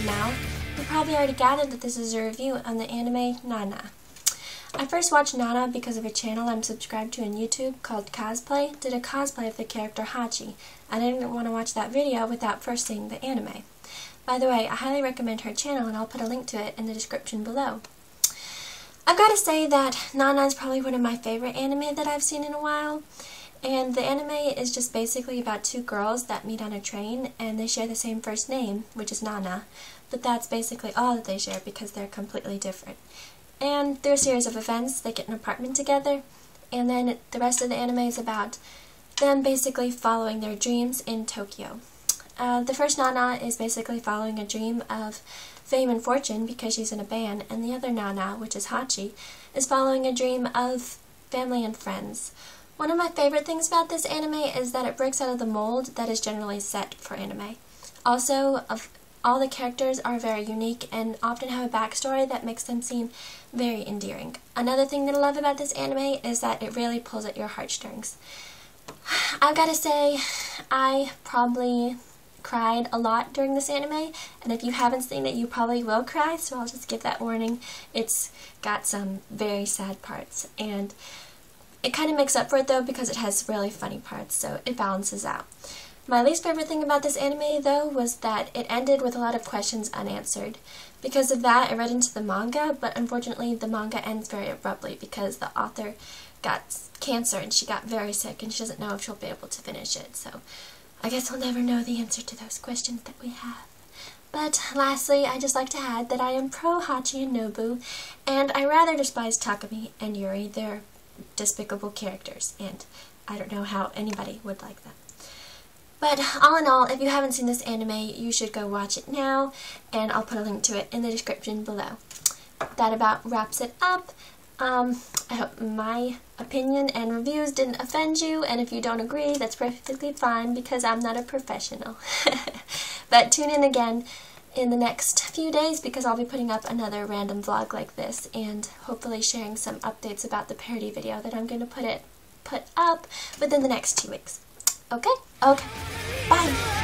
now, you probably already gathered that this is a review on the anime Nana. I first watched Nana because of a channel I'm subscribed to on YouTube called Cozplai did a cosplay of the character Hachi, and I didn't want to watch that video without first seeing the anime. By the way, I highly recommend her channel and I'll put a link to it in the description below. I've got to say that Nana is probably one of my favorite anime that I've seen in a while, and the anime is just basically about two girls that meet on a train and they share the same first name, which is Nana, but that's basically all that they share because they're completely different. And through a series of events, they get an apartment together, and then the rest of the anime is about them basically following their dreams in Tokyo. The first Nana is basically following a dream of fame and fortune because she's in a band, and the other Nana, which is Hachi, is following a dream of family and friends. One of my favorite things about this anime is that it breaks out of the mold that is generally set for anime. Also, all the characters are very unique and often have a backstory that makes them seem very endearing. Another thing that I love about this anime is that it really pulls at your heartstrings. I've got to say, I probably cried a lot during this anime, and if you haven't seen it, you probably will cry, so I'll just give that warning. It's got some very sad parts, and it kind of makes up for it though because it has really funny parts, so it balances out. My least favorite thing about this anime, though, was that it ended with a lot of questions unanswered. Because of that, I read into the manga, but unfortunately the manga ends very abruptly because the author got cancer and she got very sick and she doesn't know if she'll be able to finish it, so I guess we'll never know the answer to those questions that we have. But lastly, I just like to add that I am pro Hachi and Nobu, and I rather despise Takumi and Yuri. They're despicable characters, and I don't know how anybody would like them. But all in all, if you haven't seen this anime, you should go watch it now, and I'll put a link to it in the description below. That about wraps it up. I hope my opinion and reviews didn't offend you, and if you don't agree, that's perfectly fine because I'm not a professional. But tune in again in the next few days because I'll be putting up another random vlog like this and hopefully sharing some updates about the parody video that I'm going to put up within the next 2 weeks. Okay? Okay. Bye!